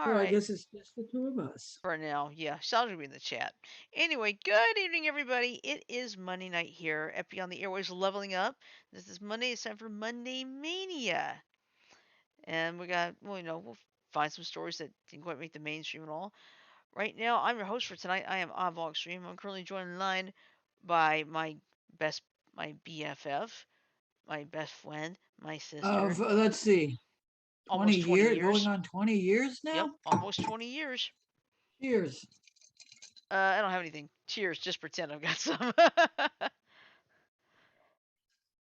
So I right. guess it's just the two of us. For now, yeah. Sandra will be in the chat. Anyway, good evening, everybody. It is Monday night here at Beyond the Airways Leveling Up. This is Monday. It's time for Monday Mania. And we got, well, we'll find some stories that didn't quite make the mainstream and all. Right now, I'm your host for tonight. I am Avlog Stream. I'm currently joined in line by my BFF, my best friend, my sister. Let's see, 20 Almost 20 years, going years. on 20 years Yep, now? almost 20 years. Cheers. I don't have anything. Cheers. Just pretend I've got some.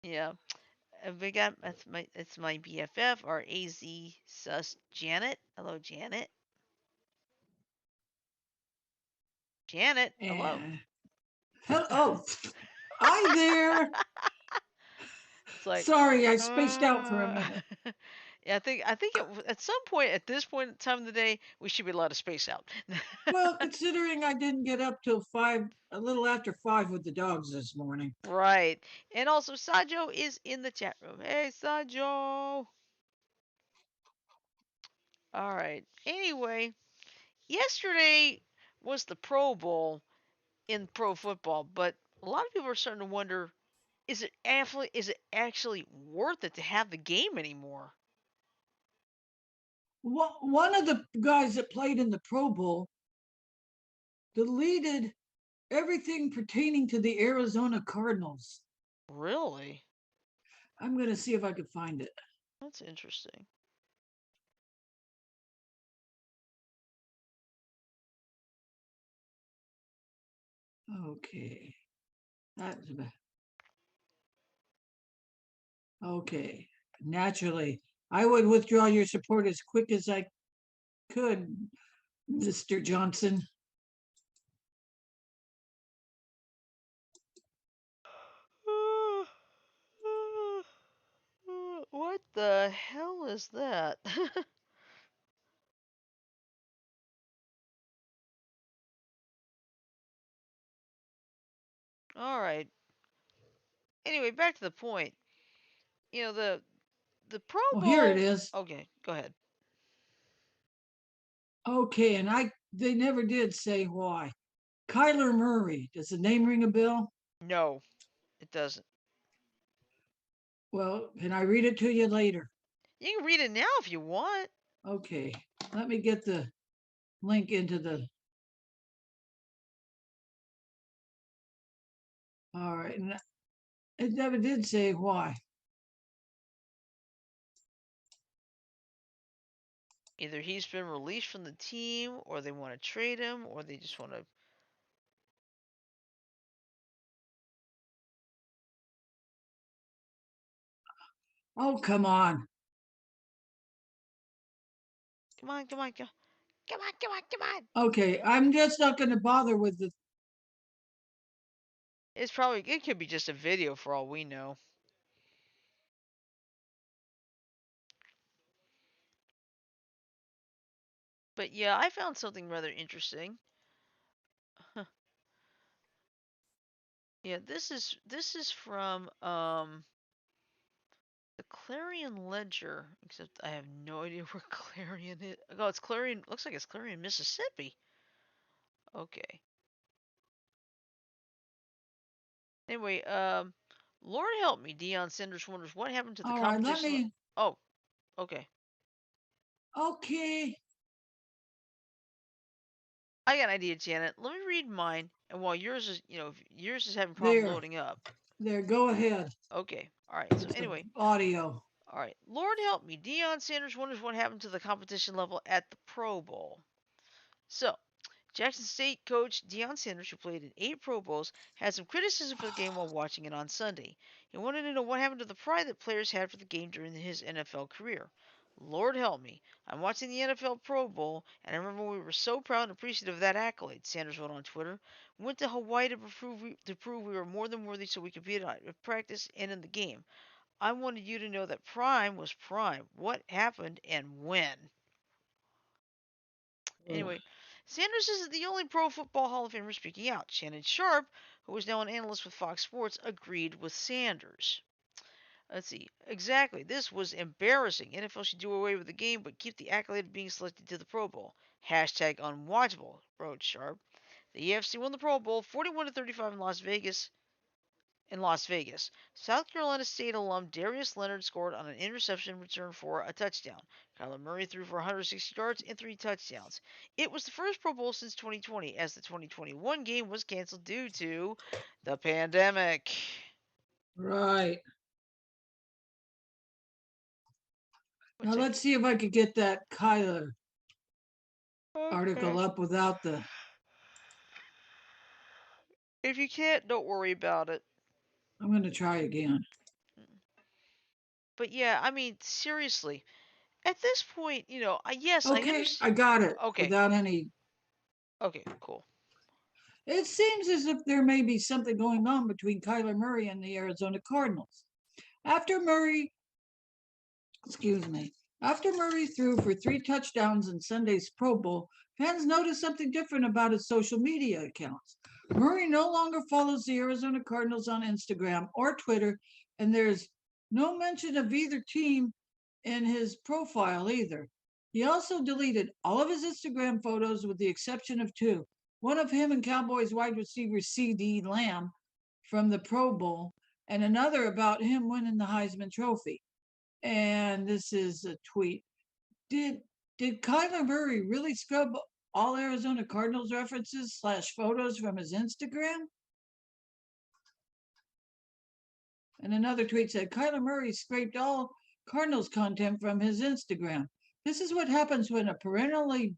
Yeah. We got it's my BFF, our AZ sus Janet. Hello, Janet. Janet, hello. And oh, hi there. It's like, Sorry, I spaced out for a minute. yeah, I think at some point at this point in time of the day, we should be allowed to space out. Well, considering I didn't get up till 5, a little after 5 with the dogs this morning. Right. And also, Sajo is in the chat room. Hey, Sajo. All right. Anyway, yesterday was the Pro Bowl in pro football, but a lot of people are starting to wonder, is it actually worth it to have the game anymore? One of the guys that played in the Pro Bowl deleted everything pertaining to the Arizona Cardinals. Really? I'm going to see if I can find it. That's interesting. Okay. That's okay. Naturally, I would withdraw your support as quick as I could, Mr. Johnson. What the hell is that? All right. Anyway, back to the point. You know the Pro Well, here it Bowl. is. Okay, go ahead. Okay, and they never did say why. Kyler Murray, does the name ring a bell? No, it doesn't. Well, can I read it to you later? You can read it now if you want. Okay, let me get the link into the. All right, and it never did say why. Either he's been released from the team, or they want to trade him, or they just want to. Oh, come on. Come on, come on, come on, come on, come on, come on. Okay, I'm just not going to bother with the. It could be just a video for all we know. But yeah, I found something rather interesting. Yeah, this is from the Clarion Ledger, except I have no idea where Clarion is. Oh, it's Clarion. Looks like it's Clarion, Mississippi. Okay. Anyway, Lord help me. Deion Sanders wonders what happened to the All right, let competition. me. Oh, okay. Okay. I got an idea, Janet. Let me read mine, and while yours is having problem There, loading up. there, go ahead. Okay. All right. So It's the anyway, audio. all right. Lord help me. Deion Sanders wonders what happened to the competition level at the Pro Bowl. So, Jackson State coach Deion Sanders, who played in 8 Pro Bowls, had some criticism for the game while watching it on Sunday. He wanted to know what happened to the pride that players had for the game during his NFL career. Lord help me. I'm watching the NFL Pro Bowl, and I remember we were so proud and appreciative of that accolade, Sanders wrote on Twitter. We went to Hawaii to prove we were more than worthy so we could beat it at practice and in the game. I wanted you to know that prime was prime. What happened and when? Ugh. Anyway, Sanders isn't the only Pro Football Hall of Famer speaking out. Shannon Sharpe, who is now an analyst with Fox Sports, agreed with Sanders. Let's see. Exactly. This was embarrassing. NFL should do away with the game, but keep the accolade of being selected to the Pro Bowl. Hashtag unwatchable, wrote Sharp. The AFC won the Pro Bowl 41-35 in Las Vegas. South Carolina State alum Darius Leonard scored on an interception return for a touchdown. Kyler Murray threw for 160 yards and 3 touchdowns. It was the first Pro Bowl since 2020, as the 2021 game was canceled due to the pandemic. Right. Now Which let's see if I could get that Kyler Okay. article up without the. If you can't, don't worry about it. I'm going to try again. But yeah, I mean, seriously, at this point, yes, I Okay, understand. I got it Okay, without any. okay, cool. It seems as if there may be something going on between Kyler Murray and the Arizona Cardinals. After Murray, excuse me, after Murray threw for 3 touchdowns in Sunday's Pro Bowl, fans noticed something different about his social media accounts. Murray no longer follows the Arizona Cardinals on Instagram or Twitter, and there's no mention of either team in his profile either. He also deleted all of his Instagram photos with the exception of 2. One of him and Cowboys wide receiver CD Lamb from the Pro Bowl, and another about him winning the Heisman Trophy. And this is a tweet. Did Kyler Murray really scrub all Arizona Cardinals references / photos from his Instagram? And another tweet said Kyler Murray scraped all Cardinals content from his Instagram. This is what happens when a perennially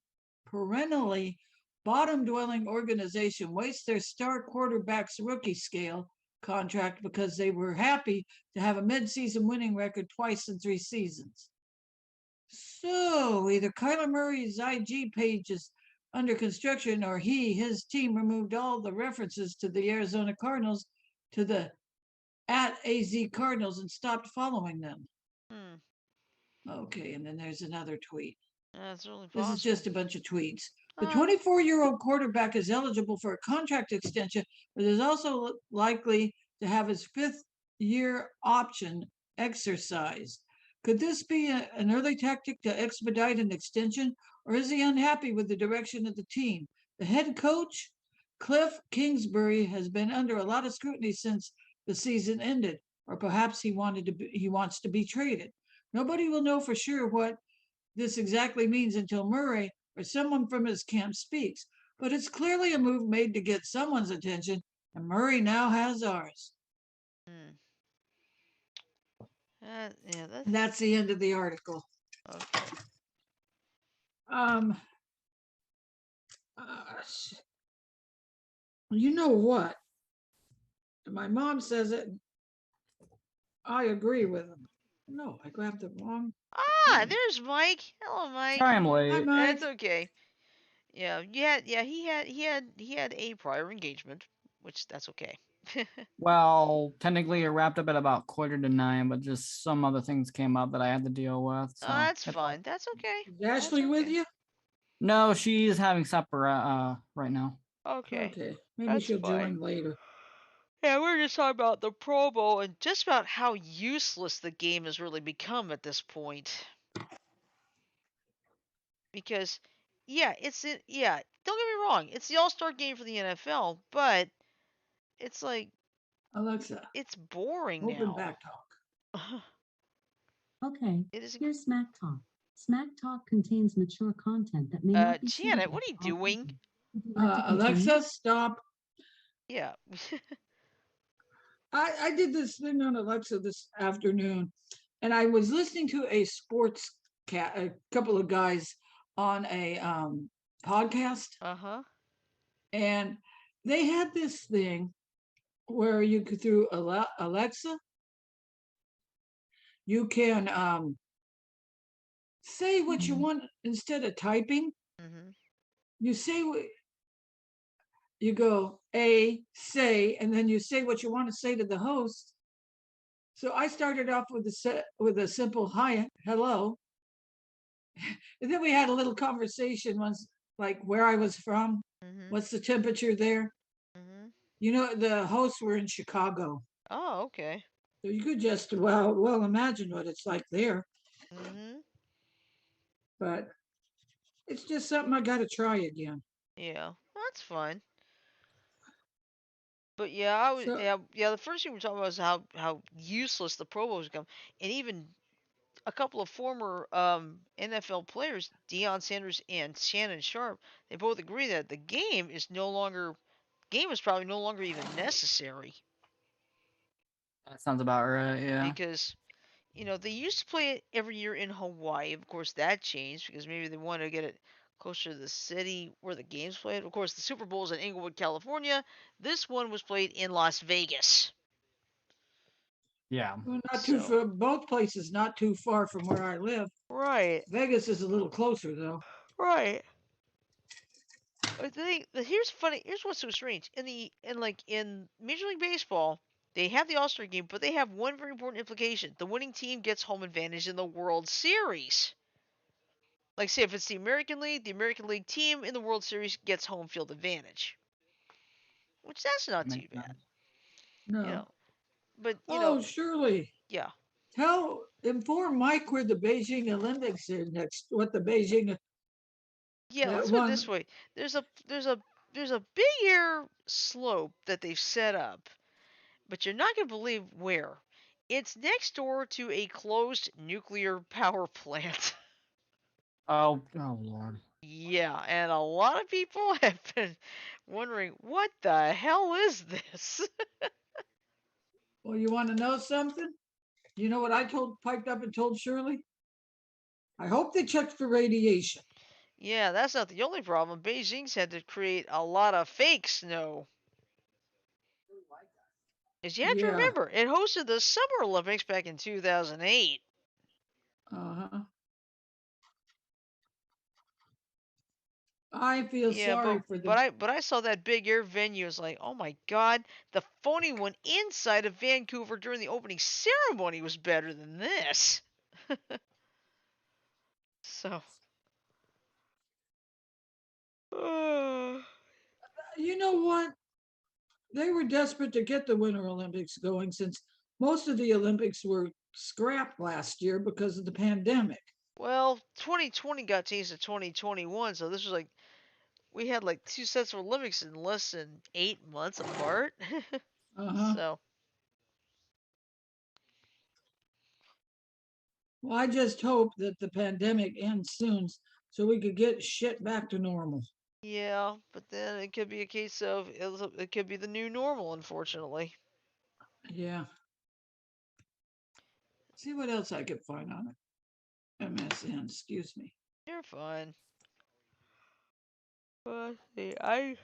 bottom dwelling organization wastes their star quarterback's rookie scale contract because they were happy to have a midseason winning record twice in 3 seasons. So either Kyler Murray's IG page is under construction or his team removed all the references to the Arizona Cardinals to the at AZ Cardinals and stopped following them. Okay, and then there's another tweet. That's really This possible. is just a bunch of tweets. The 24-year-old quarterback is eligible for a contract extension, but is also likely to have his 5th-year option exercised. Could this be an early tactic to expedite an extension, or is he unhappy with the direction of the team? The head coach, Cliff Kingsbury, has been under a lot of scrutiny since the season ended, or perhaps he wants to be traded. Nobody will know for sure what this exactly means until Murray or someone from his camp speaks, but it's clearly a move made to get someone's attention, and Murray now has ours. Yeah, that's the end of the article. Okay. You know what? My mom says it. I agree with him. No, I grabbed the wrong. There's Mike. Hello, Mike. Sorry I'm late. Hi, Mike. That's okay. Yeah, he had a prior engagement, which that's okay. Well, technically it wrapped up at about 8:45, but just some other things came up that I had to deal with. So that's fine. That's okay. Is Ashley with you? No, she's having supper right now. Okay. Maybe That's she'll fine. join later. Yeah, we're just talking about the Pro Bowl and just about how useless the game has really become at this point. Because, don't get me wrong, it's the All-Star game for the NFL, but it's like Alexa, it's boring open now. back talk. Okay, here's Smack Talk. Smack Talk contains mature content that may not be Janet, suitable what are you for all doing? people. Would you like to continue? Alexa, stop. Yeah. I did this thing on Alexa this afternoon, and I was listening to a a couple of guys on a podcast. And they had this thing where you could, through Alexa, you can say what you want instead of typing. You say what you go say, and then you say what you want to say to the host. So I started off with a simple hi, hello, and then we had a little conversation once, like where I was from, what's the temperature there. You know, the hosts were in Chicago. Oh, okay. So you could just well imagine what it's like there. Mm-hmm. But it's just something I got to try again. Yeah, that's fine. But yeah, I was So yeah. The first thing we were talking about was how useless the Pro Bowls become, and even a couple of former NFL players, Deion Sanders and Shannon Sharp, they both agree that the game is probably no longer even necessary That sounds about right. Yeah. because they used to play it every year in Hawaii. Of course, that changed because maybe they wanted to get it closer to the city where the games played. Of course, the Super Bowl is in Inglewood, California. This one was played in Las Vegas. Yeah. well, not too So, far. Both places not too far from where I live. right, Vegas is a little closer though. right. Here's what's so strange. In Major League Baseball, they have the All-Star game, but they have one very important implication. The winning team gets home advantage in the World Series. Like say if it's the American League team in the World Series gets home field advantage. Which that's not too Makes bad. sense. You No. know. But Oh, Shirley, yeah. inform Mike where the Beijing Olympics are next. What the Beijing Yeah, that let's put it one? this way. There's a big air slope that they've set up, but you're not going to believe where. It's next door to a closed nuclear power plant. Oh Lord. Yeah, and a lot of people have been wondering what the hell is this? Well, you want to know something? You know what I piped up and told Shirley? I hope they checked for radiation. Yeah, that's not the only problem. Beijing's had to create a lot of fake snow. As you have to Yeah. remember, it hosted the Summer Olympics back in 2008. Uh-huh. I feel Yeah, sorry but for but the. I but I saw that big air venue. It's like, oh my god, the phony one inside of Vancouver during the opening ceremony was better than this. So, You know what? They were desperate to get the Winter Olympics going since most of the Olympics were scrapped last year because of the pandemic. well, 2020 got changed to 2021, so this was like we had like two sets of Olympics in less than 8 months apart. Uh-huh. So, Well, I just hope that the pandemic ends soon so we could get shit back to normal. yeah, but then it could be a case of it could be the new normal, unfortunately. Yeah. See what else I could find on it. MSN, excuse me. You're fine. Let's see, I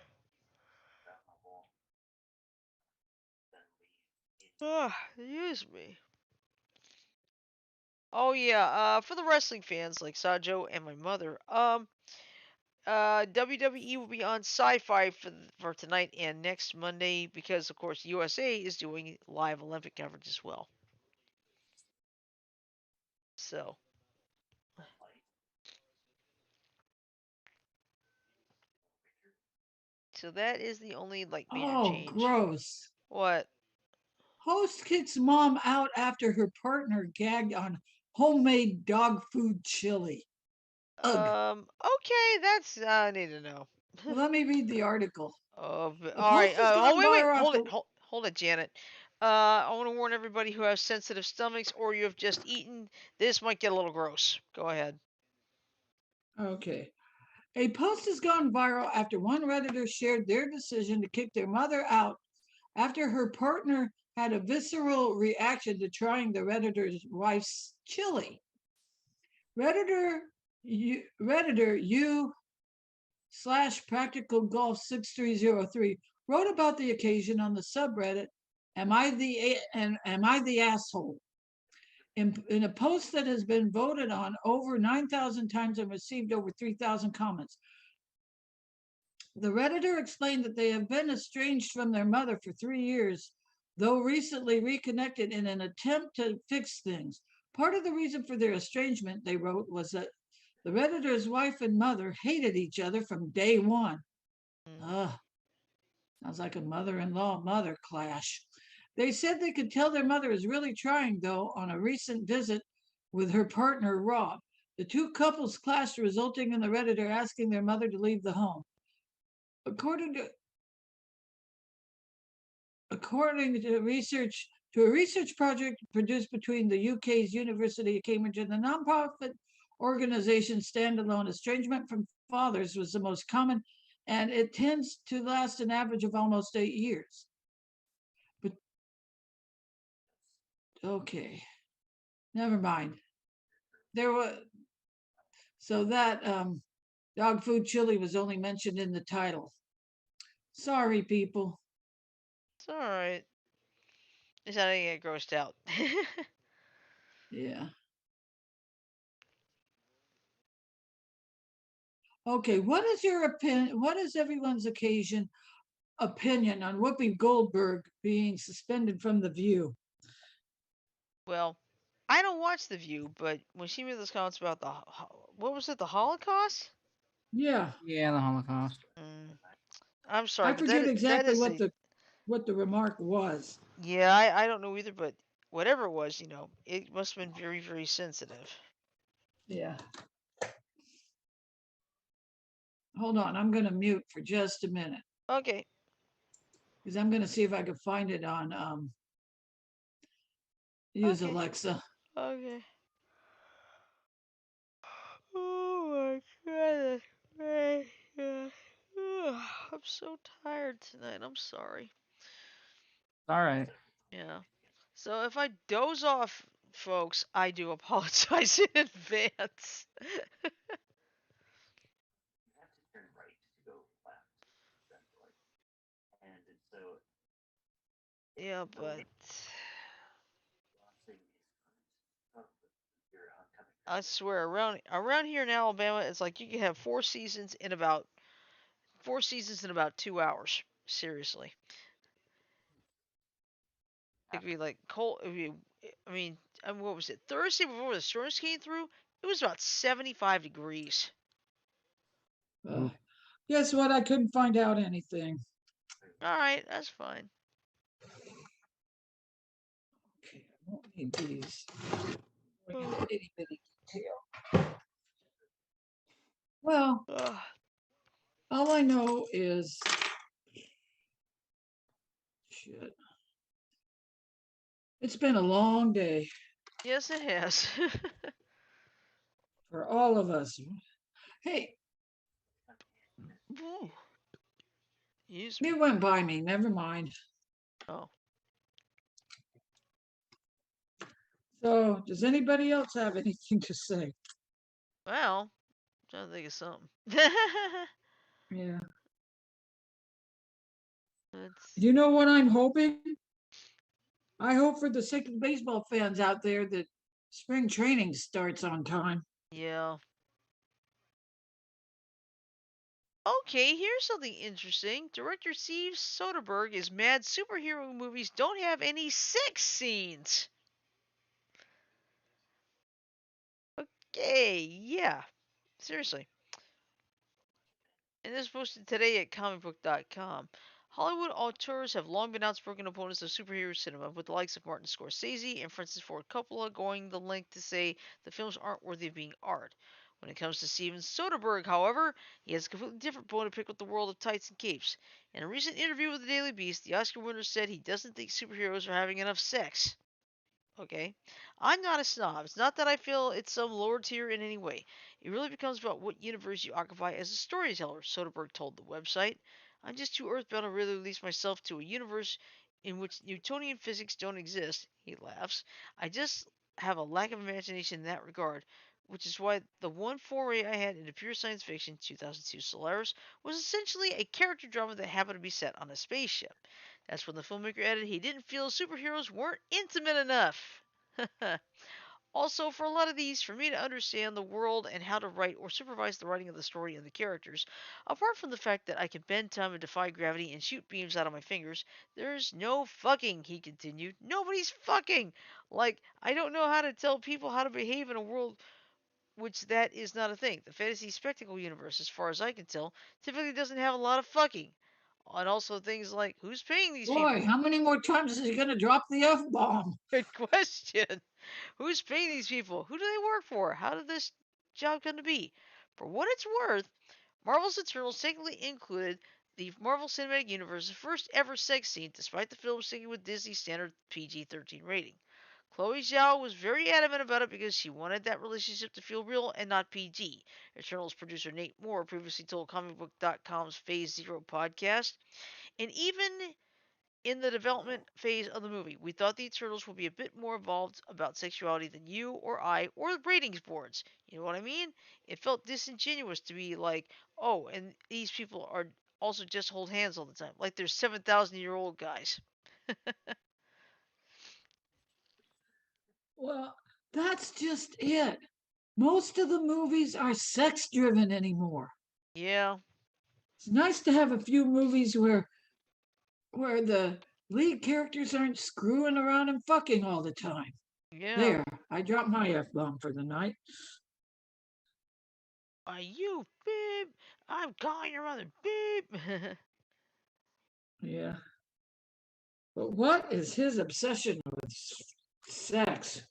use me. Oh yeah, for the wrestling fans like Sajo and my mother, WWE will be on Sci-Fi for tonight and next Monday because of course USA is doing live Olympic coverage as well. So that is the only like major Oh, change. gross. What? Host kicks mom out after her partner gagged on homemade dog food chili. Ugh. Okay, that's I need to know. Well, let me read the article. A All right. post has Oh, gone wait. viral Hold after. it. Hold it, Janet. I want to warn everybody who has sensitive stomachs or you have just eaten. This might get a little gross. Go ahead. Okay. A post has gone viral after one Redditor shared their decision to kick their mother out after her partner had a visceral reaction to trying the Redditor's wife's chili. Redditor U slash practical golf 6303 wrote about the occasion on the subreddit Am I the asshole? In a post that has been voted on over 9,000 times and received over 3,000 comments. The Redditor explained that they have been estranged from their mother for 3 years, though recently reconnected in an attempt to fix things. Part of the reason for their estrangement, they wrote, was that the Redditor's wife and mother hated each other from day one. Mm. Ugh, sounds like a mother-in-law mother clash. They said they could tell their mother is really trying, though, on a recent visit with her partner, Rob. The two couples clashed, resulting in the Redditor asking their mother to leave the home. According to a research project produced between the UK's University of Cambridge and the nonprofit organization Standalone, estrangement from fathers was the most common, and it tends to last an average of almost 8 years. But okay, never mind. There was so that dog food chili was only mentioned in the title. Sorry, people. It's all right. It's not gonna get grossed out. Yeah. Okay, what is your opinion? What is everyone's opinion on Whoopi Goldberg being suspended from The View? Well, I don't watch The View, but when she made those comments about what was it, the Holocaust? Yeah, Yeah, the Holocaust. I'm sorry, I but forget that exactly is a what the remark was. yeah. I don't know either, but whatever it was, it must have been very very sensitive. Yeah. Hold on, I'm going to mute for just a minute Okay. because I'm going to see if I can find it on use Okay. Alexa. Okay. Oh my goodness. I'm so tired tonight. I'm sorry. All right. Yeah. So if I doze off, folks, I do apologize in advance. Yeah, but I swear around here in Alabama, it's like you can have 4 seasons in about 2 hours. Seriously, it could be like cold. I mean, what was it? Thursday before the storms came through, it was about 75 degrees. Uh, guess what? I couldn't find out anything. All right, that's fine. Okay, I won't need these. Itty bitty detail. Well, all I know is shit. It's been a long day Yes, it has. for all of us. Hey, Ooh, excuse me. it went by me. Never mind. Oh, So, does anybody else have anything to say? well, I'm trying to think of something. Yeah. Let's You know what I'm hoping? I hope for the sick baseball fans out there that spring training starts on time. yeah. Okay, here's something interesting. Director Steve Soderbergh is mad superhero movies don't have any sex scenes. Okay, yeah. Seriously. And this was posted today at comicbook.com. Hollywood auteurs have long been outspoken opponents of superhero cinema, with the likes of Martin Scorsese and Francis Ford Coppola going the length to say the films aren't worthy of being art. When it comes to Steven Soderbergh, however, he has a completely different bone to pick with the world of tights and capes. In a recent interview with the Daily Beast, the Oscar winner said he doesn't think superheroes are having enough sex. Okay? I'm not a snob. It's not that I feel it's some lower tier in any way. It really becomes about what universe you occupy as a storyteller, Soderbergh told the website. I'm just too earthbound to really release myself to a universe in which Newtonian physics don't exist, he laughs. I just have a lack of imagination in that regard, which is why the one foray I had into pure science fiction, 2002 Solaris, was essentially a character drama that happened to be set on a spaceship. That's when the filmmaker added he didn't feel superheroes weren't intimate enough. Also, for a lot of these, for me to understand the world and how to write or supervise the writing of the story and the characters, apart from the fact that I can bend time and defy gravity and shoot beams out of my fingers, there's no fucking, he continued. Nobody's fucking! Like, I don't know how to tell people how to behave in a world which that is not a thing. The fantasy spectacle universe, as far as I can tell, typically doesn't have a lot of fucking. And also things like, who's paying these Boy, people? how many more times is he going to drop the F-bomb? Good question. Who's paying these people? Who do they work for? How did this job come to be? For what it's worth, Marvel's Eternals technically included the Marvel Cinematic Universe's first ever sex scene, despite the film sticking with Disney's standard PG-13 rating. Chloe Zhao was very adamant about it because she wanted that relationship to feel real and not PG. Eternals producer Nate Moore previously told ComicBook.com's Phase Zero podcast, and even in the development phase of the movie, we thought the Eternals would be a bit more involved about sexuality than you or I or the ratings boards. You know what I mean? It felt disingenuous to be like, oh, and these people are also just hold hands all the time, like they're 7,000-year-old guys. Well, that's just it. Most of the movies are sex driven anymore. Yeah. It's nice to have a few movies where the lead characters aren't screwing around and fucking all the time. Yeah. There, I dropped my F-bomb for the night. Are you beep? I'm calling your mother beep. Yeah. But what is his obsession with sex?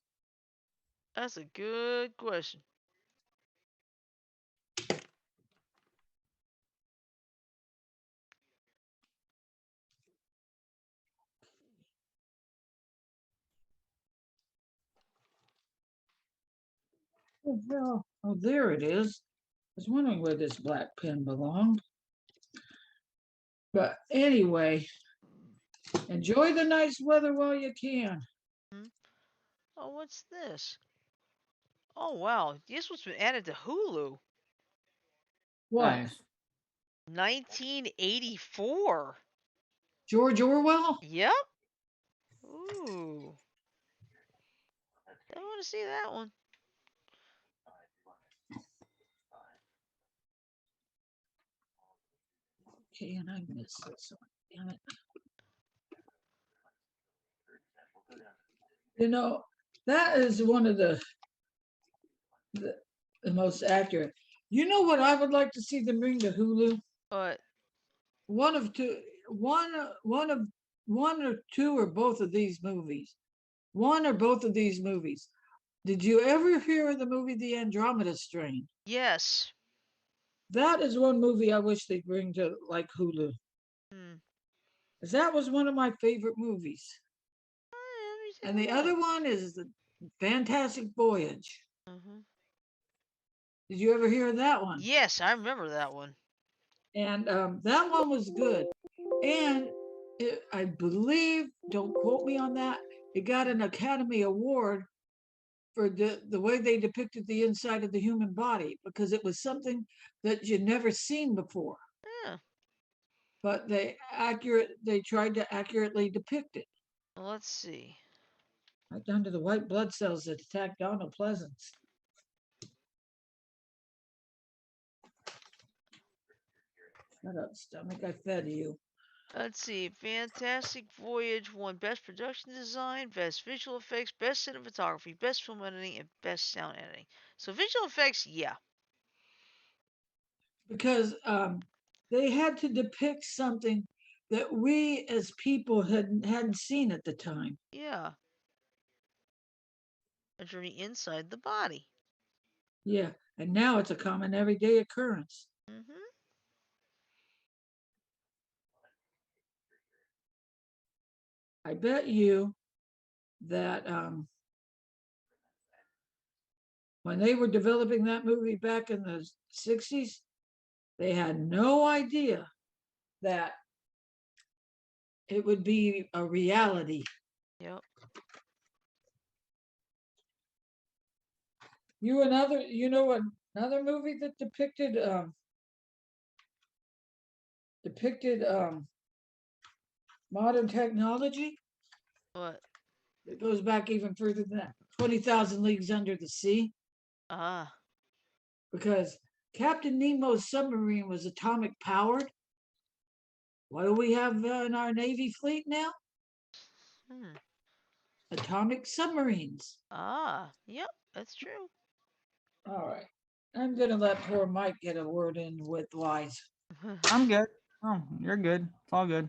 That's a good question. Oh, hell. Oh, there it is. I was wondering where this black pen belonged. But anyway, enjoy the nice weather while you can. Oh, what's this? Oh, wow. This one's been added to Hulu. What? Nice. 1984. George Orwell? Yep. Ooh. I want to see that one. Okay, and I missed this one. Damn it. You know, that is one of the, the most accurate. You know what I would like to see them bring to Hulu? But One of two, one or two or both of these movies. One or both of these movies. Did you ever hear of the movie The Andromeda Strain? yes. That is one movie I wish they'd bring to like Hulu. Hmm. Because that was one of my favorite movies. And the other look. one is The Fantastic Voyage. Mm-hmm. Did you ever hear of that one? Yes, I remember that one. And that one was good. And I believe, don't quote me on that, it got an Academy Award for the way they depicted the inside of the human body because it was something that you'd never seen before. Yeah. But they tried to accurately depict it. Well, let's see. Right down to the white blood cells that attack Donald Pleasance. Shut up, stomach. I fed you. Let's see. Fantastic Voyage won Best Production Design, Best Visual Effects, Best Cinematography, Best Film Editing, and Best Sound Editing. So visual effects, yeah. Because they had to depict something that we as people hadn't seen at the time. Yeah. A journey inside the body. Yeah, and now it's a common everyday occurrence. Mm-hmm. I bet you that when they were developing that movie back in the 60s, they had no idea that it would be a reality. Yep. You know another movie that depicted modern technology? What? It goes back even further than that. 20,000 Leagues Under the Sea. Ah. Because Captain Nemo's submarine was atomic powered. What do we have in our Navy fleet now? Atomic submarines. Ah. Yep. That's true. All right. I'm going to let poor Mike get a word in with wise. I'm good. Oh, you're good. It's all good.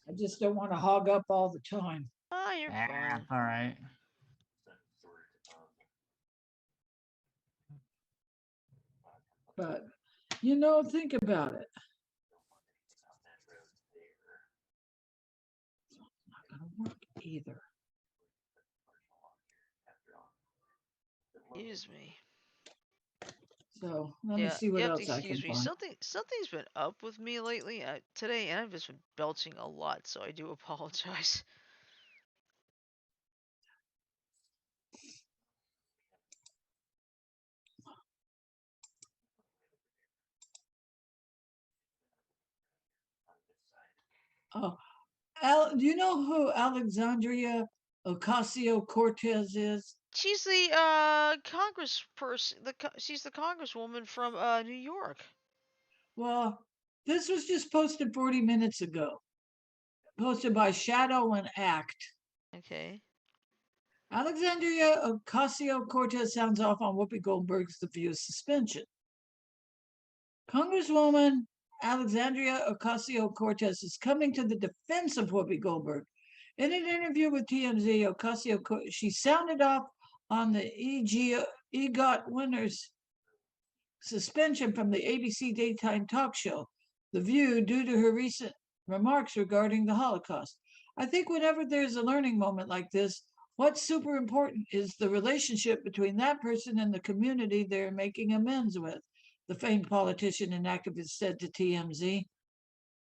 I just don't want to hog up all the time. Ah, you're fine. All right. But, think about it. It's not going to work either. Excuse me. So let me see what else I can find. Something's been up with me lately today, and I've just been belching a lot, so I do apologize. Oh, do you know who Alexandria Ocasio-Cortez is? She's the congressperson. She's the congresswoman from New York. Well, this was just posted 40 minutes ago. Posted by Shadow and Act. Okay. Alexandria Ocasio-Cortez sounds off on Whoopi Goldberg's The View suspension. Congresswoman Alexandria Ocasio-Cortez is coming to the defense of Whoopi Goldberg. In an interview with TMZ, she sounded off on the EGOT winners suspension from the ABC daytime talk show, The View, due to her recent remarks regarding the Holocaust. I think whenever there's a learning moment like this, what's super important is the relationship between that person and the community they're making amends with, the famed politician and activist said to TMZ.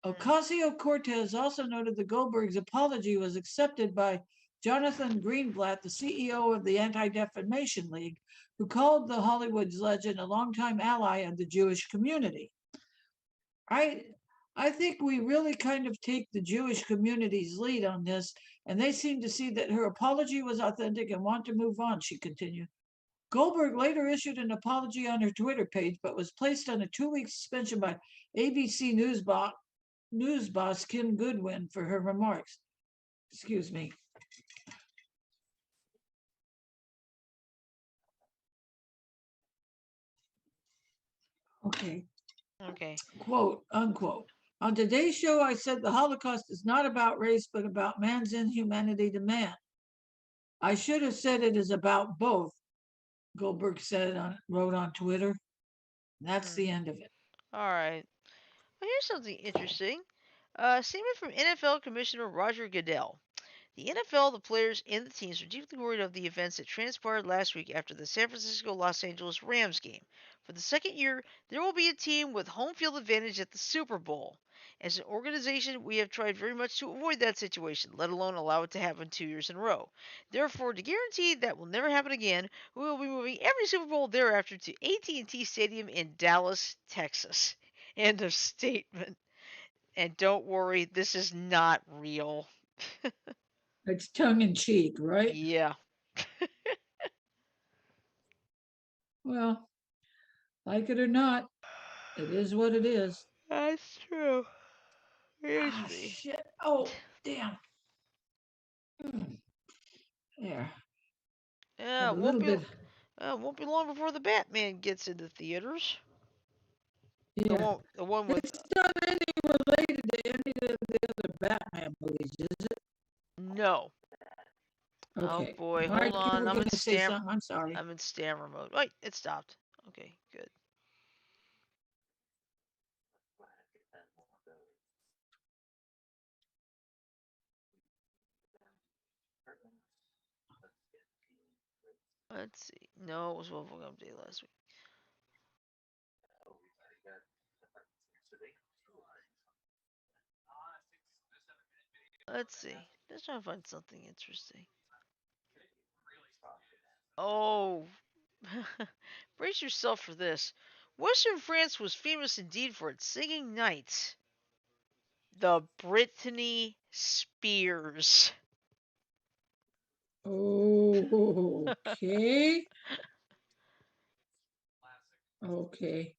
Ocasio-Cortez also noted that Goldberg's apology was accepted by Jonathan Greenblatt, the CEO of the Anti-Defamation League, who called the Hollywood legend a longtime ally of the Jewish community. I think we really kind of take the Jewish community's lead on this, and they seem to see that her apology was authentic and want to move on, she continued. Goldberg later issued an apology on her Twitter page, but was placed on a 2-week suspension by ABC News boss Kim Goodwin for her remarks. Excuse me. Okay. Quote, unquote. On today's show, I said the Holocaust is not about race, but about man's inhumanity to man. I should have said it is about both, Goldberg wrote on Twitter. That's the end of it. All right. Well, here's something interesting. Statement from NFL Commissioner Roger Goodell. The NFL, the players, and the teams are deeply worried of the events that transpired last week after the San Francisco-Los Angeles Rams game. For the second year, there will be a team with home field advantage at the Super Bowl. As an organization, we have tried very much to avoid that situation, let alone allow it to happen 2 years in a row. Therefore, to guarantee that will never happen again, we will be moving every Super Bowl thereafter to AT&T Stadium in Dallas, Texas. End of statement. And don't worry, this is not real. It's tongue in cheek, right? Yeah. Well, like it or not, it is what it is. That's true. Shit. Oh, damn. There. Yeah, it won't be long before the Batman gets into theaters. Yeah. The one with. It's not any related to any of the other Batman movies, is it? No. Okay. Oh boy, Mike, hold on. I'm I'm sorry. I'm in stammer mode. Wait, it stopped. Okay, good. Let's see. No, it was Wolfgang Update last week. Let's see. Let's try to find something interesting. Oh, brace yourself for this. Western France was famous indeed for its singing nights. The Britney Spears. Okay. Okay.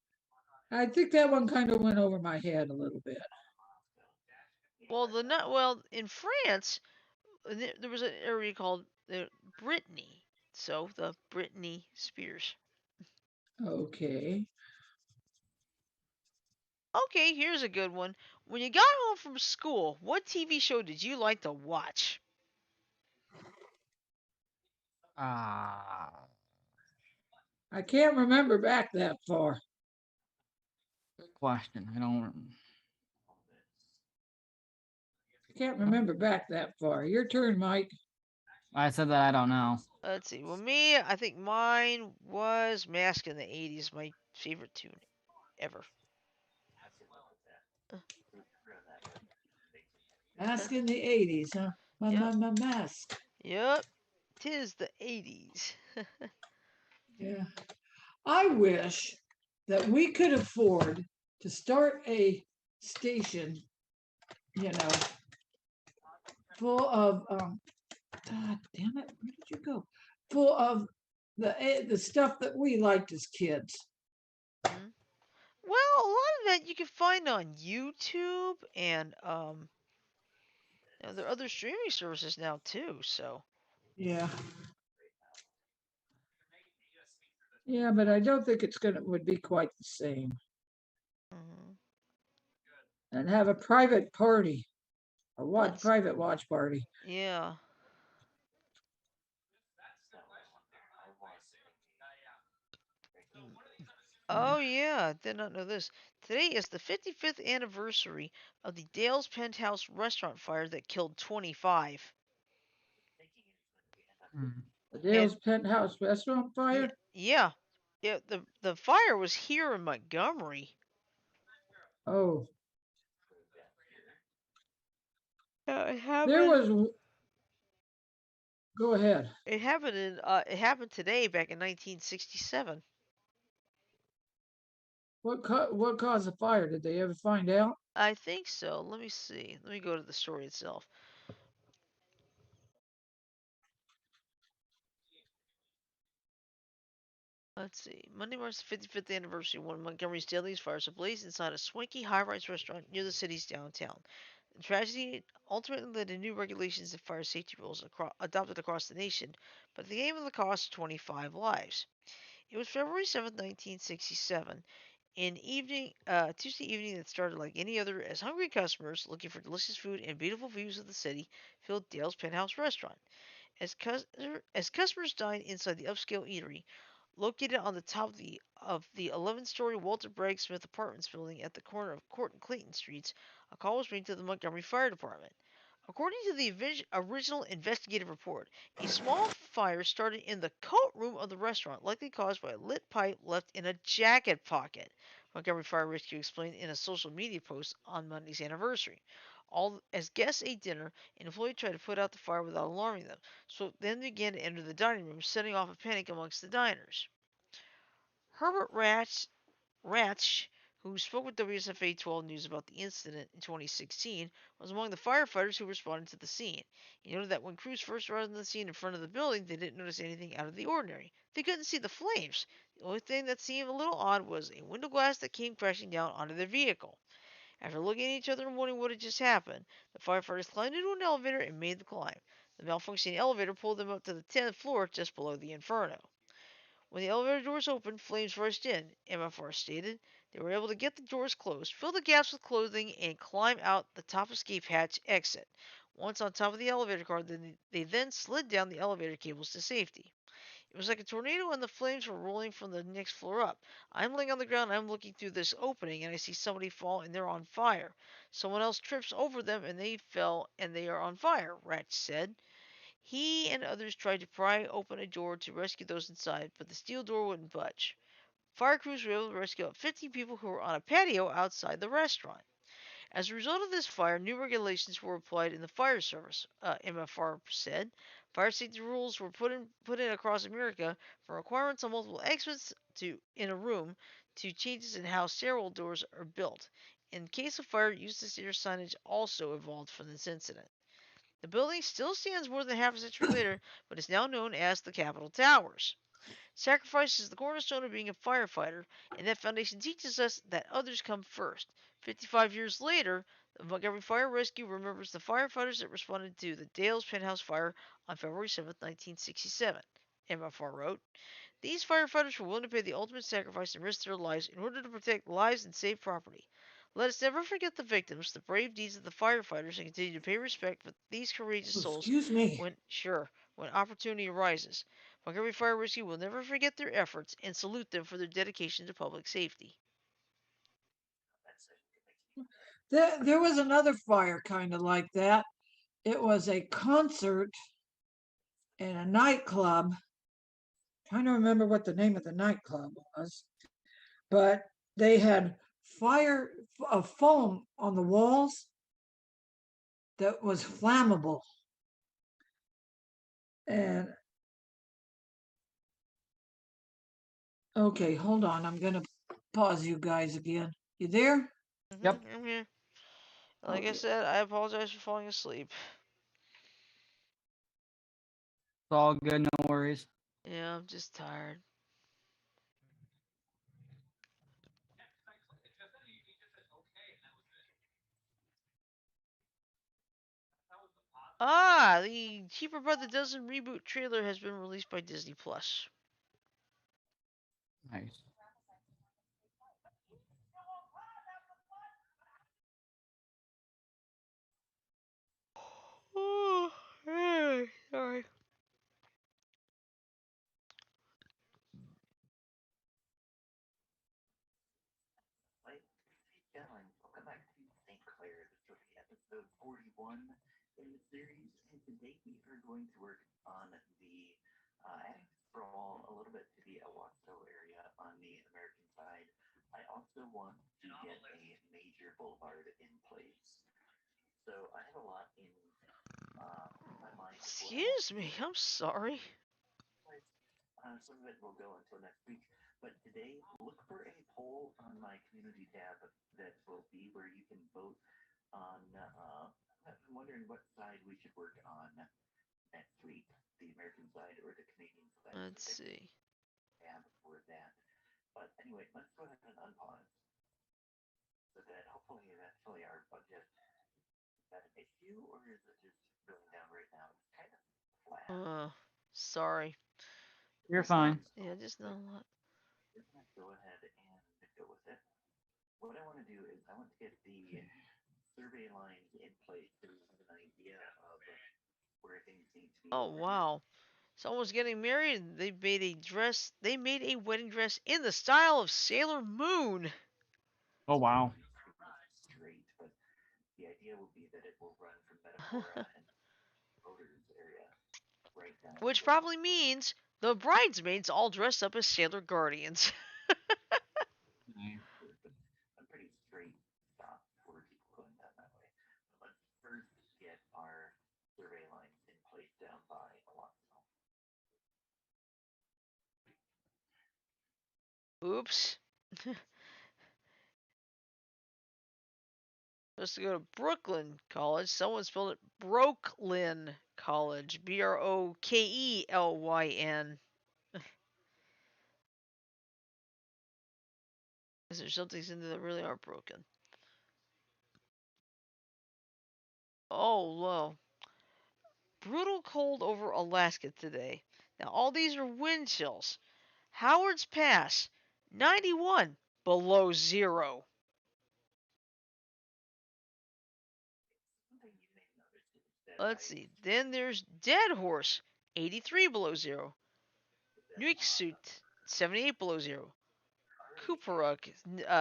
I think that one kind of went over my head a little bit. Well, in France, there was an area called Brittany, so the Britney Spears. Okay. Okay, here's a good one. When you got home from school, what TV show did you like to watch? Ah, I can't remember back that far. good question. I can't remember back that far. Your turn, Mike. I said that I don't know. Let's see. Well, me, I think mine was Mask in the 80s, my favorite tune ever. Uh, Mask in the 80s, huh? Yep. Mask. Yep. Tis the 80s. Yeah. I wish that we could afford to start a station, you know, full of God damn it, where did you go? Full of the stuff that we liked as kids. Mhm. Well, a lot of that you can find on YouTube and there are other streaming services now too. So. Yeah. Yeah, but I don't think it's would be quite the same. Mhm. And have a private party, Let's. private watch party. Yeah. Oh yeah, did not know this. Today is the 55th anniversary of the Dale's Penthouse restaurant fire that killed 25. Hmm. The And Dale's Penthouse Restaurant yeah, fire. yeah, yeah. The fire was here in Montgomery. Oh, It there happened. was. Go ahead. It happened in. It happened today, back in 1967. What caused the fire? Did they ever find out? I think so. Let me see. Let me go to the story itself. Let's see. Monday marks the 55th anniversary of one of Montgomery's deadliest fires ablaze inside a swanky high-rise restaurant near the city's downtown. The tragedy ultimately led to new regulations and fire safety rules adopted across the nation, but the game of the cost of 25 lives. It was February 7th, 1967, Tuesday evening that started like any other as hungry customers looking for delicious food and beautiful views of the city filled Dale's Penthouse restaurant. As customers dined inside the upscale eatery, located on the top of the 11-story Walter Bragg Smith Apartments building at the corner of Court and Clayton Streets, a call was made to the Montgomery Fire Department. According to the original investigative report, a small fire started in the coat room of the restaurant, likely caused by a lit pipe left in a jacket pocket. Montgomery Fire Rescue explained in a social media post on Monday's anniversary. All as guests ate dinner, an employee tried to put out the fire without alarming them, so then began to enter the dining room, setting off a panic amongst the diners. Herbert Ratch, who spoke with WSFA 12 News about the incident in 2016, was among the firefighters who responded to the scene. He noted that when crews first arrived on the scene in front of the building, they didn't notice anything out of the ordinary. They couldn't see the flames. The only thing that seemed a little odd was a window glass that came crashing down onto their vehicle. After looking at each other and wondering what had just happened, the firefighters climbed into an elevator and made the climb. The malfunctioning elevator pulled them up to the 10th floor just below the inferno. When the elevator doors opened, flames rushed in, MFR stated. They were able to get the doors closed, fill the gaps with clothing, and climb out the top escape hatch exit. Once on top of the elevator car, they then slid down the elevator cables to safety. It was like a tornado, and the flames were rolling from the next floor up. I'm laying on the ground, I'm looking through this opening, and I see somebody fall, and they're on fire. Someone else trips over them, and they fell, and they are on fire, Ratch said. He and others tried to pry open a door to rescue those inside, but the steel door wouldn't budge. Fire crews were able to rescue up 50 people who were on a patio outside the restaurant. As a result of this fire, new regulations were applied in the fire service, MFR said. Fire safety rules were put in across America, from requirements on multiple exits in a room to changes in how stairwell doors are built. In case of fire, use the stairs signage also evolved from this incident. The building still stands more than half a century later, but is now known as the Capitol Towers. Sacrifice is the cornerstone of being a firefighter, and that foundation teaches us that others come first. 55 years later, the Montgomery Fire Rescue remembers the firefighters that responded to the Dale's Penthouse fire on February 7th, 1967. MFR wrote, "These firefighters were willing to pay the ultimate sacrifice and risk their lives in order to protect lives and save property. Let us never forget the victims, the brave deeds of the firefighters, and continue to pay respect for these courageous souls Excuse me. when opportunity arises. Montgomery Fire Rescue will never forget their efforts and salute them for their dedication to public safety. There was another fire kind of like that. It was a concert in a nightclub. Trying to remember what the name of the nightclub was, but they had fire of foam on the walls that was flammable. And okay, hold on. I'm gonna pause you guys again. You there? Yep. I'm here. Like I Okay. said, I apologize for falling asleep. It's all good, no worries. Yeah, I'm just tired. Ah, the Cheaper by the Dozen reboot trailer has been released by Disney Plus. Nice. Oh, hey, sorry. Excuse me, I'm sorry. Let's see. Uh, sorry. You're Just not, fine. yeah, just not a lot. Oh wow. Someone's getting married and they made a dress. They made a wedding dress in the style of Sailor Moon. Oh wow. Which probably means the bridesmaids all dressed up as Sailor Guardians. Nice. Oops. Supposed to go to Brooklyn College. Someone spelled it Brokelyn College. Brokelyn. Is there some things in there that really are broken? Oh, well. Brutal cold over Alaska today. Now, all these are wind chills. Howard's Pass, 91 below zero. Let's see. Then there's Dead Horse, 83 below zero. Nuiqsut, 78 below zero. Kuparuk,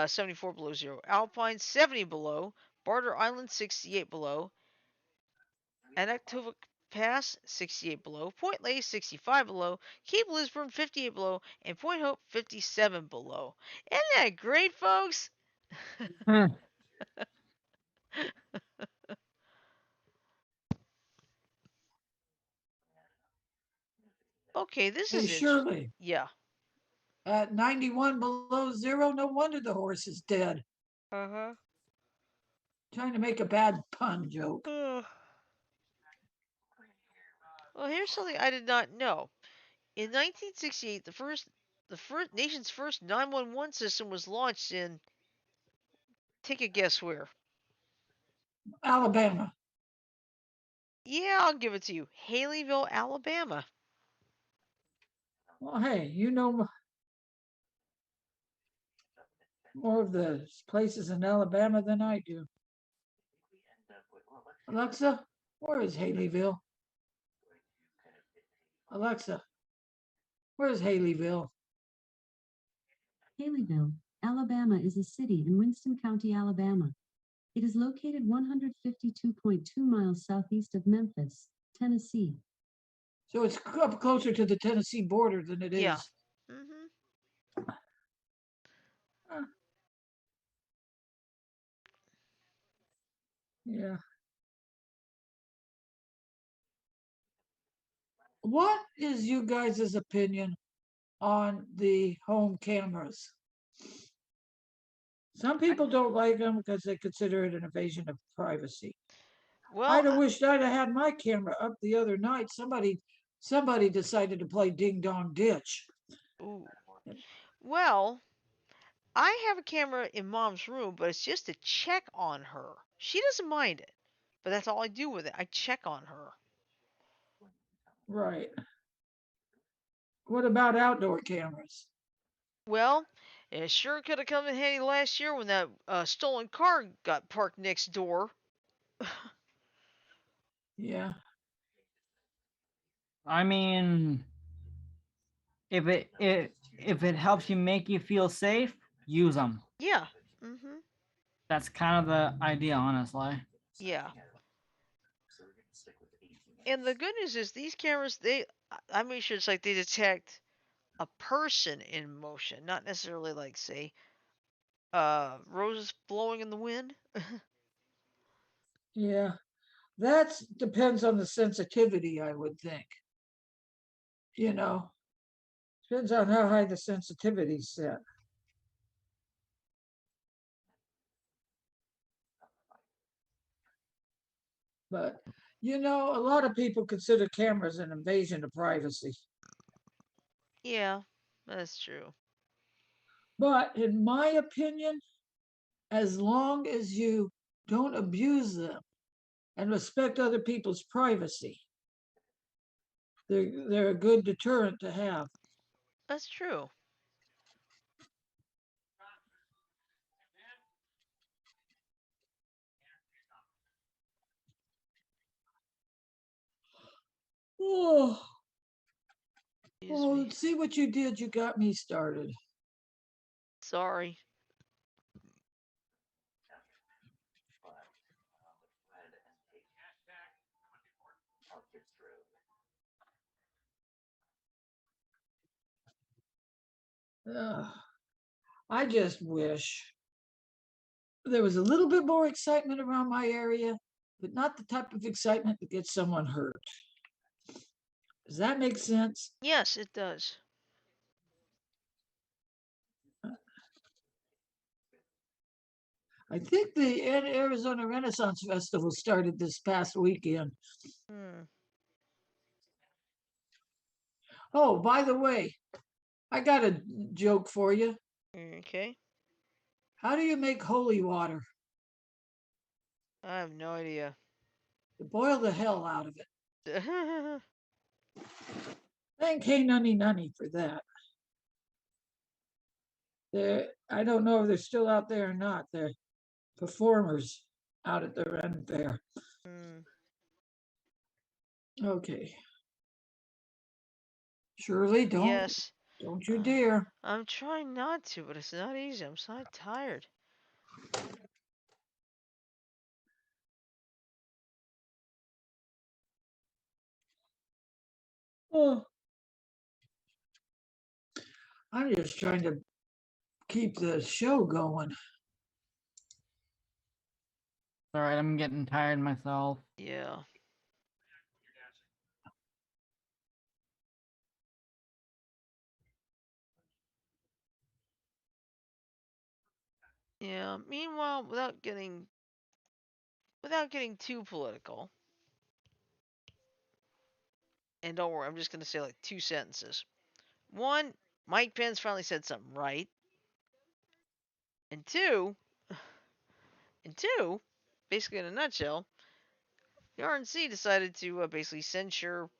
74 below zero. Alpine, 70 below. Barter Island, 68 below. Anaktovik Pass, 68 below. Point Lay, 65 below. Cape Lisburne, 58 below. And Point Hope, 57 below. Isn't that great, folks? Okay, this Hey, is interesting. Shirley, Yeah. at 91 below zero, no wonder the horse is dead. Uh Trying to make a bad pun joke. huh. Well, here's something I did not know. In 1968, the nation's first 911 system was launched in. Take a guess where? Alabama. Yeah, I'll give it to you. Haleyville, Alabama. Well, hey, you know, more of the places in Alabama than I do. Alexa, where is Haleyville? Alexa, where is Haleyville? Haleyville, Alabama is a city in Winston County, Alabama. It is located 152.2 miles southeast of Memphis, Tennessee. So it's up closer to the Tennessee border than it is. Yeah. Mm-hmm. Yeah. What is you guys' opinion on the home cameras? Some people don't like them because they consider it an invasion of privacy. Well, I'd have wished I'd have had my camera up the other night. Somebody decided to play ding dong ditch. ooh. Well, I have a camera in Mom's room, but it's just to check on her. She doesn't mind it, but that's all I do with it. I check on her. Right. What about outdoor cameras? Well, it sure could have come in handy last year when that stolen car got parked next door. Yeah. I mean, if it helps you make you feel safe, use them. Yeah. Mm-hmm. That's kind of the idea, honestly. Yeah. And the good news is these cameras, I make sure it's like they detect a person in motion, not necessarily like, say, roses blowing in the wind. Yeah. That depends on the sensitivity, I would think. You know, depends on how high the sensitivity's set. But, a lot of people consider cameras an invasion of privacy. Yeah, that's true. But in my opinion, as long as you don't abuse them and respect other people's privacy, they're a good deterrent to have. That's true. Oh, Excuse me. see what you did. You got me started. Sorry. I just wish there was a little bit more excitement around my area, but not the type of excitement that gets someone hurt. Does that make sense? Yes, it does. I think the Arizona Renaissance Festival started this past weekend. Hmm. Oh, by the way, I got a joke for you. Okay. How do you make holy water? I have no idea. You boil the hell out of it. Yeah. Thank Hey Nunny Nunny for that. I don't know if they're still out there or not. They're performers out at the Ren Fair. Okay. Shirley, Yes. don't you dare. I'm trying not to, but it's not easy. I'm so tired. Oh, I'm just trying to keep the show going. All right, I'm getting tired myself. Yeah. Yeah. Meanwhile, without getting too political, and don't worry, I'm just gonna say like 2 sentences. One, Mike Pence finally said something right. And two, basically in a nutshell, the RNC decided to basically censure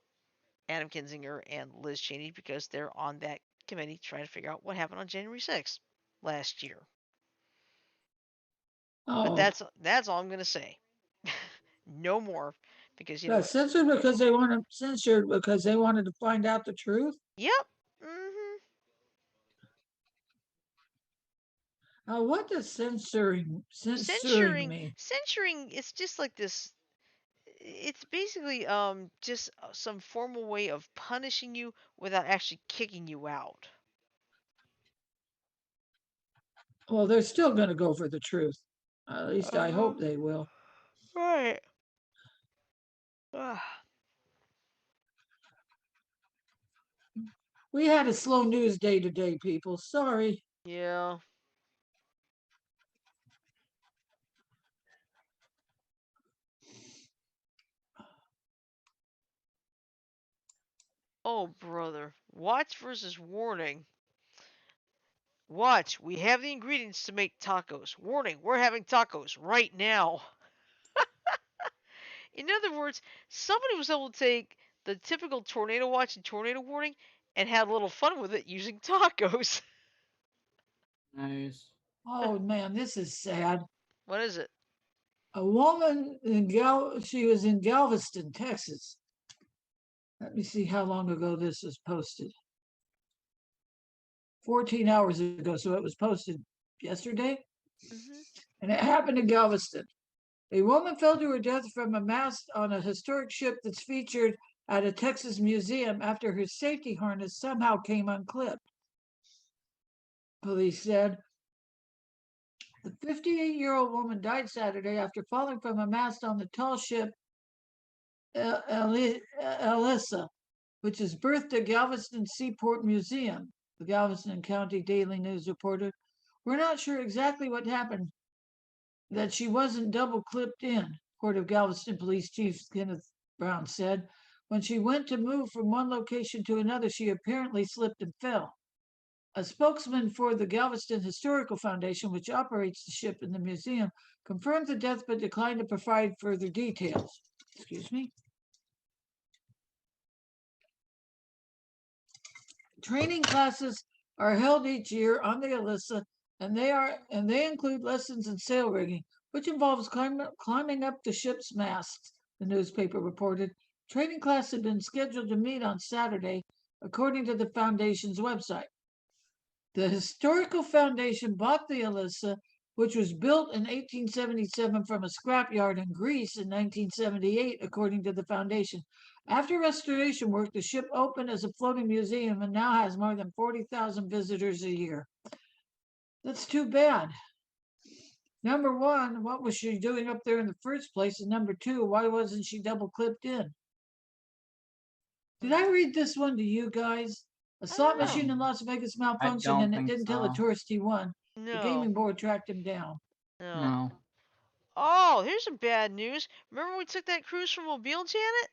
Adam Kinzinger and Liz Cheney because they're on that committee trying to figure out what happened on January 6th last year. But Oh, that's all I'm gonna say. No more, because got censored because they wanted to find out the truth. Yep. Mhm. What does censoring mean? Censuring. It's just like this. It's basically just some formal way of punishing you without actually kicking you out. Well, they're still going to go for the truth. At least I Uh-huh. hope they will. Right. Ah, We had a slow news day today, people. Sorry. yeah. Oh, brother. Watch versus warning. Watch. We have the ingredients to make tacos. Warning. We're having tacos right now. In other words, somebody was able to take the typical tornado watch and tornado warning and had a little fun with it using tacos. Nice. Oh man, this is sad. What is it? A woman she was in Galveston, Texas. Let me see how long ago this was posted. 14 hours ago, so it was posted yesterday. Mm-hmm. And it happened in Galveston. A woman fell to her death from a mast on a historic ship that's featured at a Texas museum after her safety harness somehow came unclipped. Police said the 58-year-old woman died Saturday after falling from a mast on the tall ship Elissa, which is berthed at Galveston Seaport Museum. The Galveston County Daily News reported, "We're not sure exactly what happened, that she wasn't double clipped in," Port of Galveston Police Chief Kenneth Brown said. When she went to move from one location to another, she apparently slipped and fell. A spokesman for the Galveston Historical Foundation, which operates the ship in the museum, confirmed the death but declined to provide further details. Excuse me. Training classes are held each year on the Elissa, and they include lessons in sail rigging, which involves climbing up the ship's masts, the newspaper reported. Training class had been scheduled to meet on Saturday, according to the foundation's website. The Historical Foundation bought the Elissa, which was built in 1877 from a scrapyard in Greece in 1978, according to the foundation. After restoration work, the ship opened as a floating museum and now has more than 40,000 visitors a year. That's too bad. Number one, what was she doing up there in the first place? And number two, why wasn't she double clipped in? Did I read this one to you guys? A slot machine in Las Vegas malfunctioned don't and it think didn't tell the so. tourist he won. The No. gaming board tracked him down. No. No. Oh, here's some bad news. Remember we took that cruise from Mobile, Janet?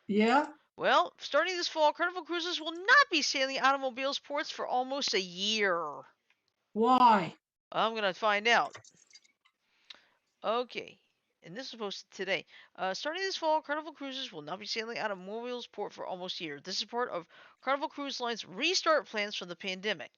Yeah? Well, starting this fall, Carnival Cruises will not be sailing automobiles ports for almost a year. Why? I'm going to find out. Okay. And this was posted today. Starting this fall, Carnival Cruises will not be sailing out of Mobile's port for almost a year. This is part of Carnival Cruise Line's restart plans from the pandemic.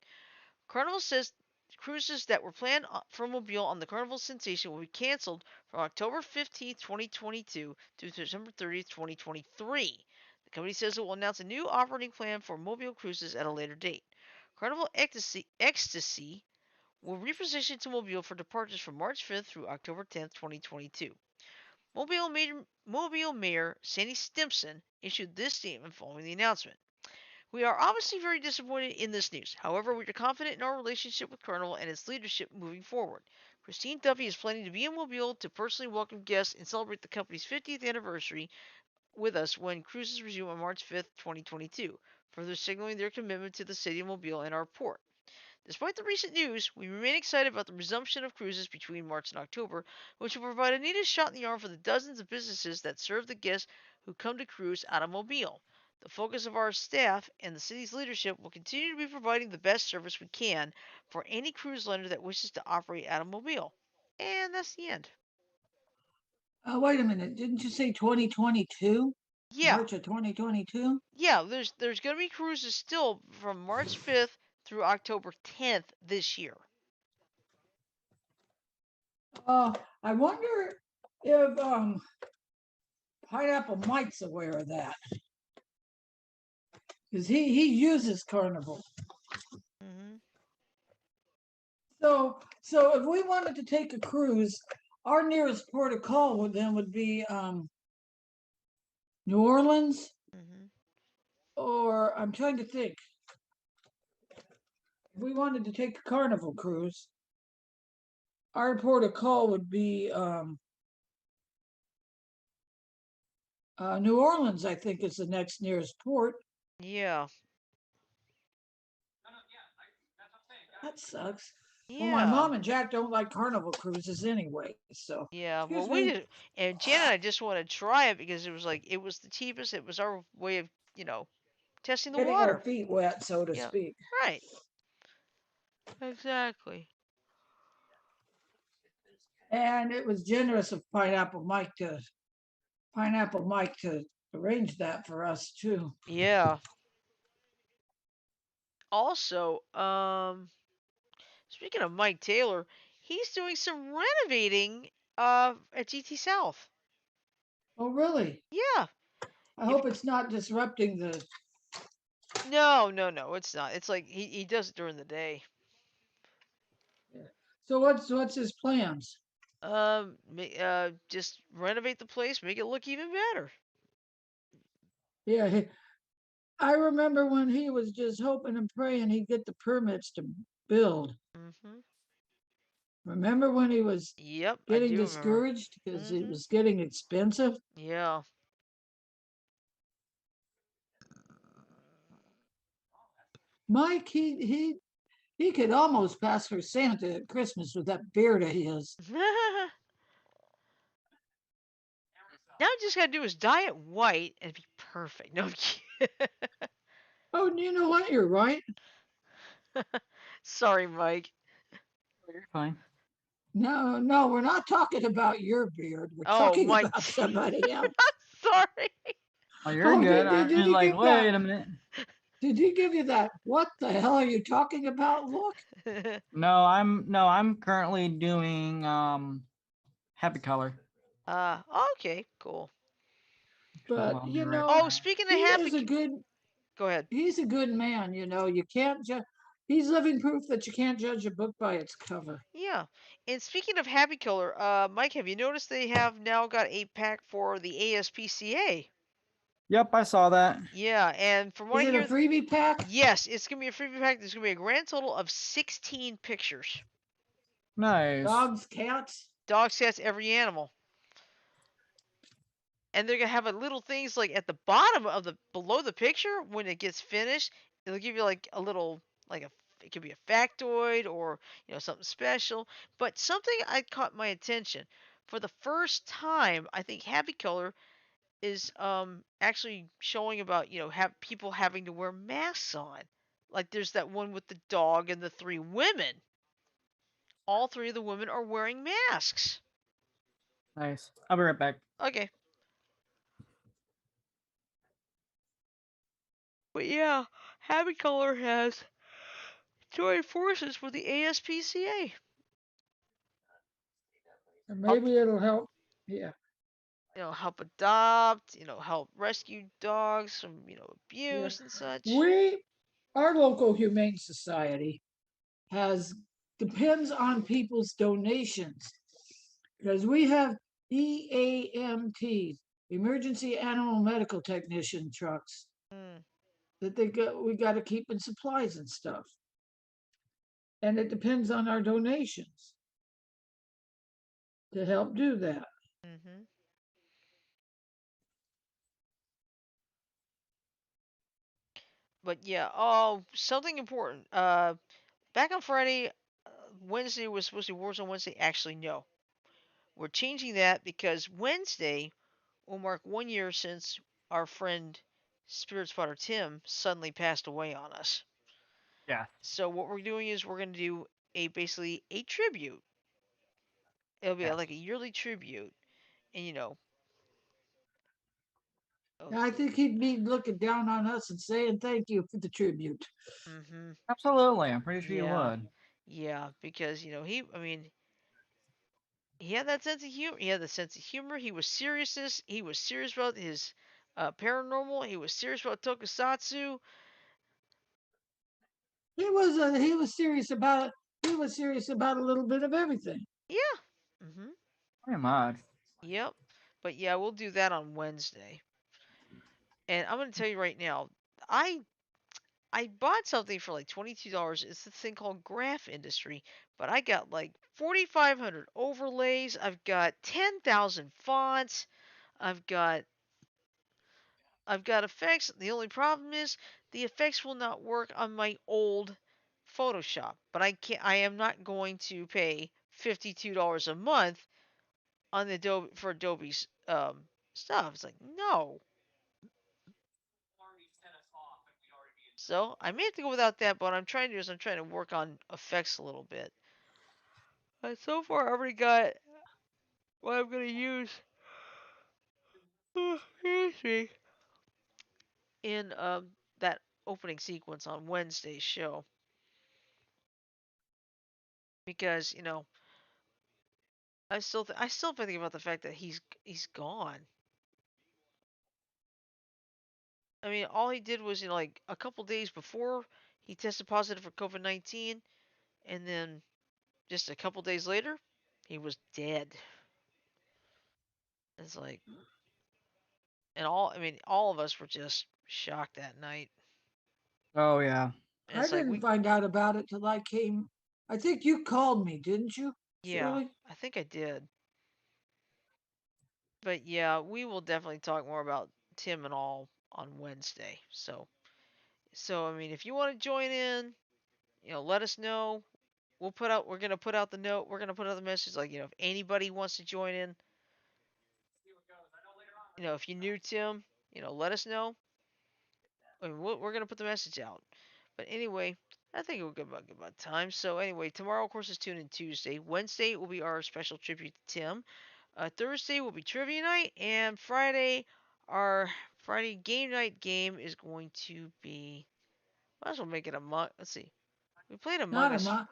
Carnival says cruises that were planned for Mobile on the Carnival Sensation will be canceled from October 15th, 2022 to December 30th, 2023. The company says it will announce a new operating plan for Mobile cruises at a later date. Carnival Ecstasy will reposition to Mobile for departures from March 5th through October 10th, 2022. Mobile Mayor Sandy Stimpson issued this statement following the announcement. We are obviously very disappointed in this news. However, we are confident in our relationship with Carnival and its leadership moving forward. Christine Duffy is planning to be in Mobile to personally welcome guests and celebrate the company's 50th anniversary with us when cruises resume on March 5th, 2022, further signaling their commitment to the city of Mobile and our port. Despite the recent news, we remain excited about the resumption of cruises between March and October, which will provide a needed shot in the arm for the dozens of businesses that serve the guests who come to cruise out of Mobile. The focus of our staff and the city's leadership will continue to be providing the best service we can for any cruise liner that wishes to operate out of Mobile. And that's the end. Wait a minute. Didn't you say 2022? Yeah, March of 2022? yeah. There's gonna be cruises still from March 5th through October 10th this year. I wonder if Pineapple Mike's aware of that. Because he uses Carnival. Hmm. So if we wanted to take a cruise, our nearest port of call would be New Orleans, Hmm. or I'm trying to think. If we wanted to take a Carnival cruise, our port of call would be New Orleans. I think is the next nearest port. Yeah. That sucks. Well, my Yeah. mom and Jack don't like Carnival cruises anyway. So, Yeah. excuse Well, we me, did, and Jan and I just want to try it because it was the cheapest. It was our way of, testing the getting our water. feet wet, so to Yeah. speak. Right. Exactly. And it was generous of Pineapple Mike to arrange that for us too. Yeah. Also, speaking of Mike Taylor, he's doing some renovating at GT South. Oh, really? Yeah. I If hope it's not disrupting the. no, it's not. It's like he does it during the day. So what's his plans? Just renovate the place, make it look even better. Yeah, I remember when he was just hoping and praying he'd get the permits to build. Mhm. Remember when he was Yep, I getting do remember. discouraged because it Mhm. was getting expensive? Yeah. Mike, he could almost pass for Santa at Christmas with that beard of his. Now I just gotta do is dye it white and be perfect. No, I'm kidding. Oh, you know what? You're right. Sorry, Mike. You're fine. No, we're not talking about your beard. We're Oh, talking Mike. about somebody else. Sorry. Oh, you're Oh, good. I'm did just he like, give that? wait a minute. Did he give you that? What the hell are you talking about? Look. No, I'm currently doing happy color. Okay, cool. So But I'll be right Oh, back. speaking of he happy, is a good go ahead. he's a good man, you can't judge. He's living proof that you can't judge a book by its cover. Yeah. And speaking of happy color, Mike, have you noticed they have now got a pack for the ASPCA? Yep, I saw that. Yeah, and from what Is I it a hear, freebie pack? yes, it's gonna be a freebie pack. There's gonna be a grand total of 16 pictures. Nice. Dogs, cats? Dog sets, every animal. And they're gonna have a little things like at the bottom of the below the picture when it gets finished. It'll give you like a little like a it could be a factoid or something special. But something I caught my attention for the first time. I think Happy Color is actually showing about have people having to wear masks on. Like there's that one with the dog and the three women. All three of the women are wearing masks. Nice. I'll be right back. Okay. But yeah, Happy Color has joined forces with the ASPCA. And maybe it'll help. Yeah. Help adopt, help rescue dogs from, Yeah. abuse and such. Our local humane society has depends on people's donations because we have EAMTs, emergency animal medical technician trucks Mm, that we got to keep in supplies and stuff. And it depends on our donations to help do that. mm-hmm. But yeah, oh, something important. Back on Friday, Wednesday was supposed to be Warzone Wednesday. Actually, no. We're changing that because Wednesday will mark 1 year since our friend Spirit Spotter Tim suddenly passed away on us. Yeah. So what we're doing is we're going to do basically a tribute. It'll be Yes. like a yearly tribute, and oh, I think he'd be looking down on us and saying thank you for the tribute. mm-hmm, Absolutely. I'm pretty sure you yeah, would. yeah, because I mean, He had that sense of humor. He had the sense of humor. He was seriousness. He was serious about his paranormal. He was serious about tokusatsu. He was serious about it. He was serious about a little bit of everything. Yeah. Mhm. Pretty much. Yep. But yeah, we'll do that on Wednesday. And I'm gonna tell you right now, I I bought something for like $22. It's this thing called Graph Industry, but I got like 4,500 overlays. I've got 10,000 fonts. I've got I've got effects. The only problem is the effects will not work on my old Photoshop. But I am not going to pay $52 a month on the Adobe for Adobe's stuff. It's like, no. So I may have to go without that, but what I'm trying to do is I'm trying to work on effects a little bit. But so far I already got what I'm gonna use excuse me, in that opening sequence on Wednesday's show. Because, I still think about the fact that he's gone. I mean, all he did was, like a couple days before he tested positive for COVID-19, and then just a couple days later, he was dead. It's like, I mean, all of us were just shocked that night. Oh yeah. And I it's like didn't find out about it till I came. I think you called me, didn't you, yeah, Shirley? I think I did. But yeah, we will definitely talk more about Tim and all on Wednesday. So I mean, if you want to join in, let us know. We're gonna put out the note. We're gonna put out the message like, if anybody wants to join in, if you knew Tim, let us know. I mean, we're gonna put the message out. But anyway, I think we'll get about time. So anyway, tomorrow of course is Tune In Tuesday. Wednesday will be our special tribute to Tim. Thursday will be trivia night, and our Friday game night game is going to be. Might as well make it Let's see. We played Among Not Us. a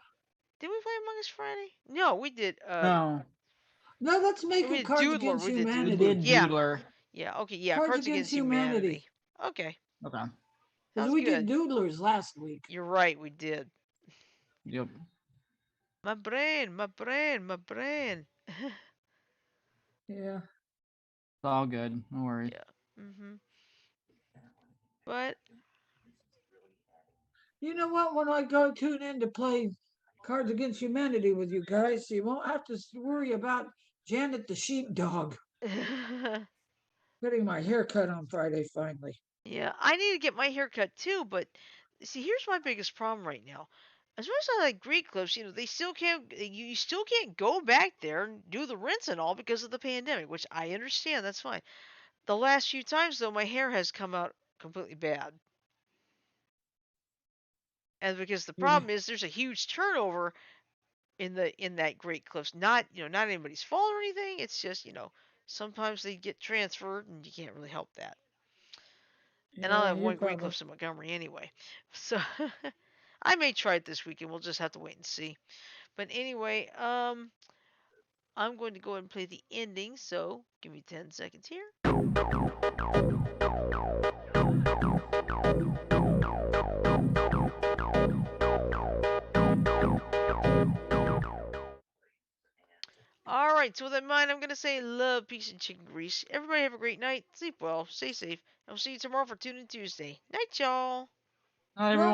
Did we play Among Us Friday? No, we did. No. No, let's make We it did Cards Doodler. Against We did We Doodler. Humanity. did Yeah. Doodler. Yeah. Okay. Yeah. Cards Cards Against Against Humanity. Humanity. Okay. Okay. Because Sounds we did good. Doodlers last week. You're right. We did. Yep. My brain. My brain. My brain. Yeah. It's all good. No worries. Yeah. Mhm. But You know what? When I go tune in to play Cards Against Humanity with you guys, you won't have to worry about Janet the sheepdog getting my hair cut on Friday finally. yeah, I need to get my hair cut too. But see, here's my biggest problem right now. As much as I like Greek clips, they still can't. You still can't go back there and do the rinse and all because of the pandemic, which I understand. That's fine. The last few times though, my hair has come out completely bad, and because the Yeah. problem is there's a huge turnover in that Great Clips. Not not anybody's fault or anything. It's just sometimes they get transferred and you can't really help that. And I'll Yeah, have you're one Great probably. Clips in Montgomery anyway, so I may try it this weekend. We'll just have to wait and see. But anyway, I'm going to go ahead and play the ending. So give me 10 seconds here. All right, so with that in mind, I'm going to say love, peace, and chicken grease. Everybody have a great night. Sleep well, stay safe, and we'll see you tomorrow for Tune In Tuesday. Night, y'all. Not everyone.